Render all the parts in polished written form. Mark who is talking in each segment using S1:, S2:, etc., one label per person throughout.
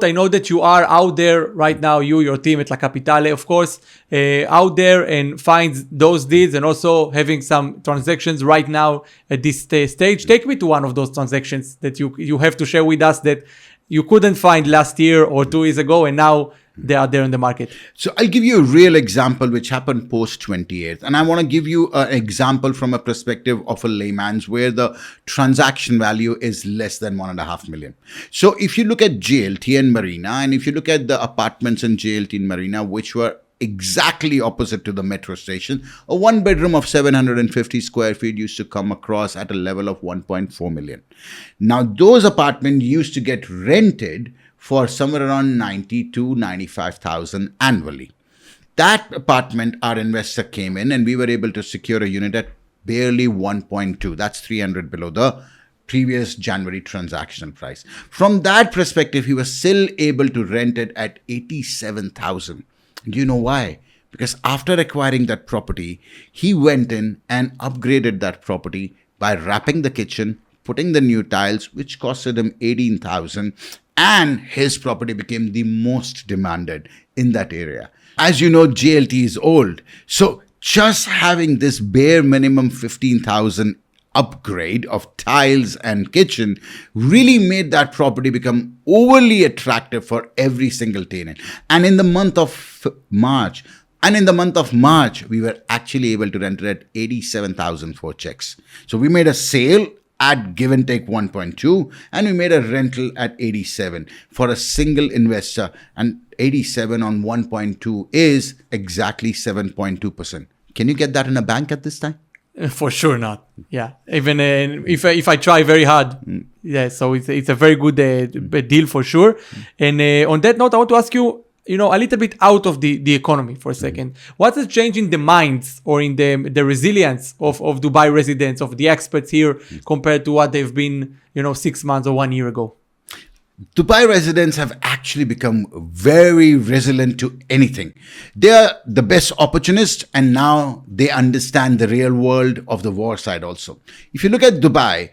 S1: I know that you are out there right now, your team at La Capitale, of course, out there and finds those deals and also having some transactions right now at this stage. Take me to one of those transactions that you have to share with us that you couldn't find last year or 2 years ago, and now they are there in the market.
S2: So I'll give you a real example which happened post 28th. And I want to give you an example from a perspective of a layman's where the transaction value is less than 1.5 million. So if you look at JLT and Marina, and if you look at the apartments in JLT and Marina, which were exactly opposite to the metro station, a 1-bedroom of 750 square feet used to come across at a level of 1.4 million. Now, those apartments used to get rented for somewhere around 90 to 95,000 annually. That apartment, our investor came in and we were able to secure a unit at barely 1.2. That's 300 below the previous January transactional price. From that perspective, he was still able to rent it at 87,000. Do you know why? Because after acquiring that property, he went in and upgraded that property by wrapping the kitchen, putting the new tiles, which costed him 18,000, and his property became the most demanded in that area. As you know, JLT is old. So just having this bare minimum 15,000 upgrade of tiles and kitchen really made that property become overly attractive for every single tenant. And in the month of March, we were actually able to rent it at 87,000 for checks. So we made a sale at give and take 1.2 and we made a rental at 87 for a single investor, and 87 on 1.2 is exactly 7.2%. Can you get that in a bank at this time?
S1: For sure not. Yeah. Even if I try very hard. Yeah. So it's a very good deal for sure. And on that note, I want to ask you, a little bit out of the economy for a second. What has changed in the minds or in the resilience of Dubai residents, of the expats here compared to what they've been, 6 months or 1 year ago?
S2: Dubai residents have actually become very resilient to anything. They are the best opportunists, and now they understand the real world of the war side also. If you look at Dubai,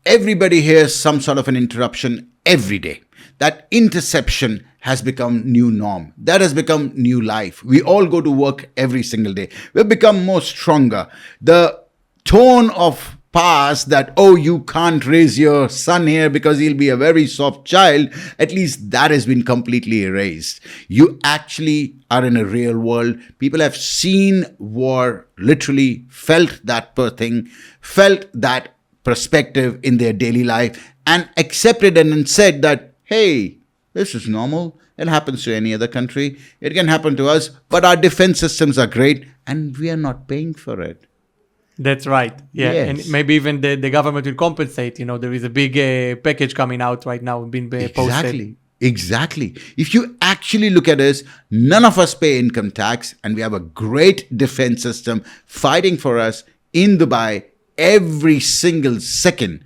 S2: everybody hears some sort of an interruption every day. That interception has become new norm. That has become new life. We all go to work every single day. We've become more stronger. The tone of past that, oh, you can't raise your son here because he'll be a very soft child, at least that has been completely erased. You actually are in a real world. People have seen war, literally felt that thing, felt that perspective in their daily life, and accepted it and said that, hey, this is normal. It happens to any other country. It can happen to us, but our defense systems are great and we are not paying for it.
S1: That's right. Yeah. Yes. And maybe even the government will compensate. There is a big package coming out right now being posted.
S2: Exactly. If you actually look at us, none of us pay income tax and we have a great defense system fighting for us in Dubai every single second.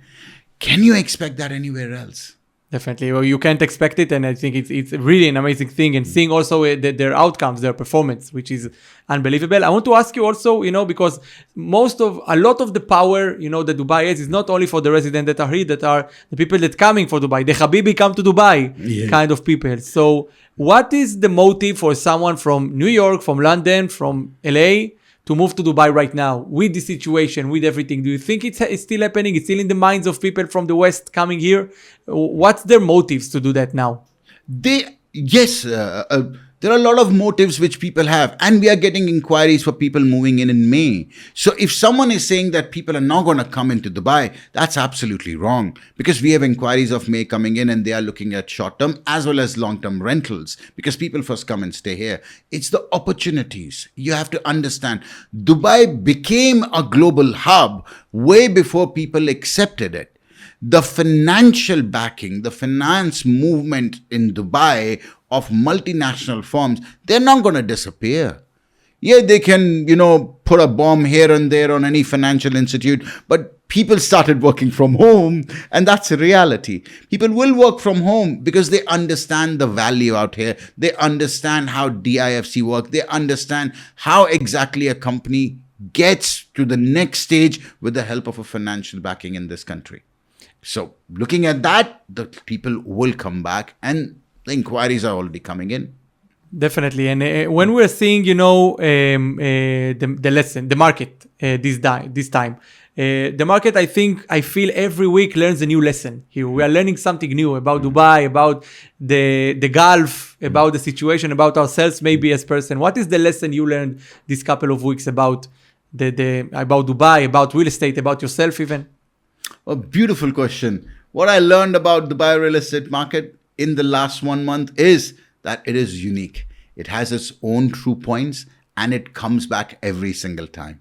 S2: Can you expect that anywhere else?
S1: Definitely. Well, you can't expect it. And I think it's really an amazing thing. And seeing also their outcomes, their performance, which is unbelievable. I want to ask you also, because a lot of the power, that Dubai is not only for the residents that are here, that are the people that coming for Dubai, the Habibi come to Dubai kind of people. So what is the motive for someone from New York, from London, from LA to move to Dubai right now with the situation, with everything? Do you think it's still happening? It's still in the minds of people from the West coming here? What's their motives to do that now?
S2: There are a lot of motives which people have, and we are getting inquiries for people moving in May. So if someone is saying that people are not going to come into Dubai, that's absolutely wrong, because we have inquiries of May coming in and they are looking at short-term as well as long-term rentals, because people first come and stay here. It's the opportunities. You have to understand, Dubai became a global hub way before people accepted it. The financial backing, the finance movement in Dubai of multinational firms, they're not going to disappear. Yeah, they can, put a bomb here and there on any financial institute, but people started working from home, and that's a reality. People will work from home because they understand the value out here. They understand how DIFC works. They understand how exactly a company gets to the next stage with the help of a financial backing in this country. So looking at that, the people will come back, and The inquiries are already coming in.
S1: Definitely. And when we're seeing, the lesson, the market this time, the market, I feel every week learns a new lesson here. We are learning something new about Dubai, about the Gulf, about the situation, about ourselves, maybe as person. What is the lesson you learned this couple of weeks about about Dubai, about real estate, about yourself even?
S2: A beautiful question. What I learned about Dubai real estate market in the last 1 month is that it is unique. It has its own true points and it comes back every single time.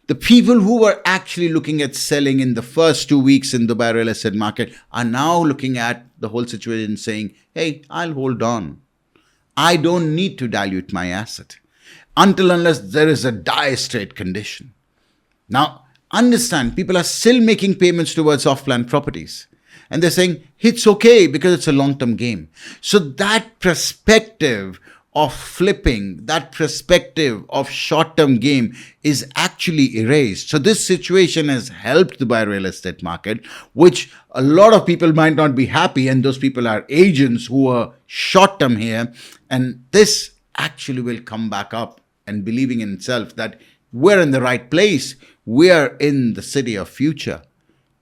S2: The people who were actually looking at selling in the first 2 weeks in Dubai real estate market are now looking at the whole situation saying, hey, I'll hold on. I don't need to dilute my asset until unless there is a dire straight condition. Now, understand, people are still making payments towards off-plan properties. And they're saying, it's okay because it's a long-term game. So that perspective of flipping, that perspective of short-term game is actually erased. So this situation has helped the Dubai real estate market, which a lot of people might not be happy. And those people are agents who are short-term here. And this actually will come back up and believing in itself that we're in the right place. We are in the city of future.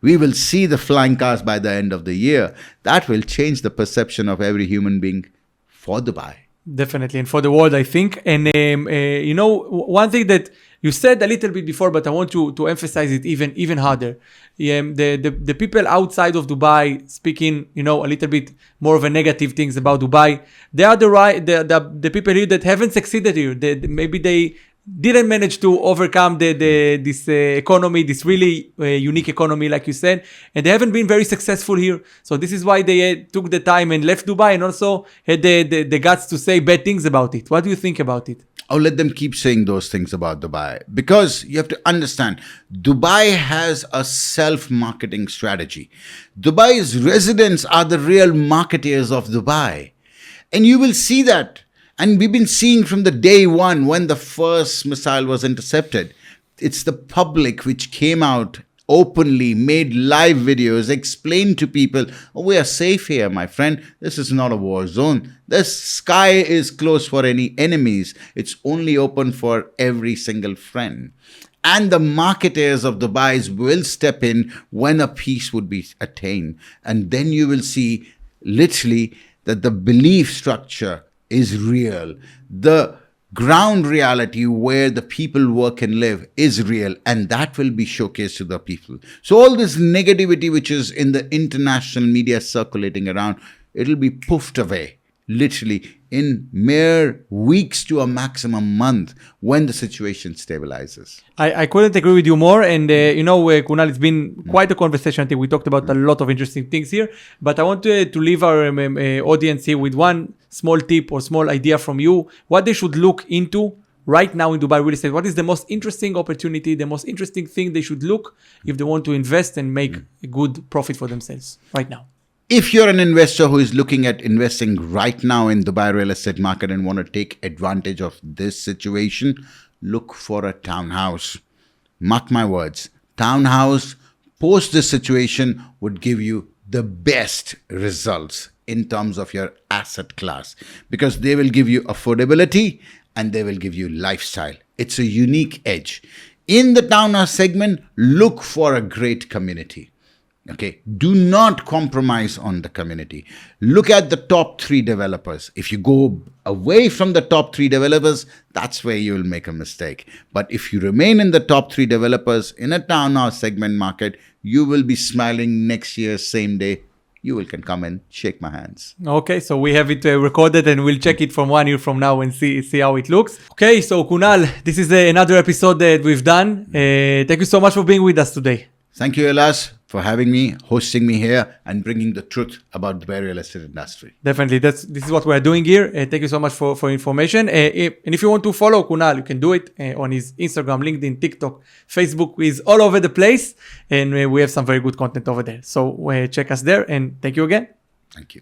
S2: We will see the flying cars by the end of the year. That will change the perception of every human being for Dubai.
S1: Definitely. And for the world, I think. And, one thing that you said a little bit before, but I want to emphasize it even harder. The people outside of Dubai speaking, a little bit more of a negative things about Dubai. They are the people here that haven't succeeded here. Maybe they didn't manage to overcome this economy, this really unique economy, like you said, and they haven't been very successful here. So this is why they took the time and left Dubai, and also had the guts to say bad things about it. What do you think about it?
S2: I'll let them keep saying those things about Dubai, because you have to understand, Dubai has a self-marketing strategy. Dubai's residents are the real marketeers of Dubai, and you will see that. And we've been seeing from the day one when the first missile was intercepted. It's the public which came out openly, made live videos, explained to people, oh, we are safe here, my friend. This is not a war zone. The sky is closed for any enemies. It's only open for every single friend. And the marketers of Dubai will step in when a peace would be attained. And then you will see literally that the belief structure is real. The ground reality where the people work and live is real, and that will be showcased to the people. So all this negativity which is in the international media circulating around, it'll be poofed away literally in mere weeks to a maximum month when the situation stabilizes.
S1: I couldn't agree with you more. And, Kunal, it's been quite a conversation. I think we talked about a lot of interesting things here. But I want to leave our audience here with one small tip or small idea from you, what they should look into right now in Dubai real estate. What is the most interesting opportunity, the most interesting thing they should look if they want to invest and make a good profit for themselves right now?
S2: If you're an investor who is looking at investing right now in Dubai real estate market and want to take advantage of this situation, look for a townhouse. Mark my words, townhouse post this situation would give you the best results in terms of your asset class, because they will give you affordability and they will give you lifestyle. It's a unique edge. In the townhouse segment, look for a great community. Okay, do not compromise on the community. Look at the top 3 developers. If you go away from the top 3 developers, that's where you will make a mistake. But if you remain in the top 3 developers in a townhouse segment market, you will be smiling next year, same day. You can come and shake my hands.
S1: Okay, so we have it recorded and we'll check it from 1 year from now and see how it looks. Okay, so Kunal, this is another episode that we've done. Thank you so much for being with us today.
S2: Thank you, Elas, for having me, hosting me here, and bringing the truth about the real estate industry.
S1: Definitely. This is what we're doing here. Thank you so much for information. And if you want to follow Kunal, you can do it on his Instagram, LinkedIn, TikTok, Facebook. He's all over the place. And we have some very good content over there. So check us there. And thank you again.
S2: Thank you.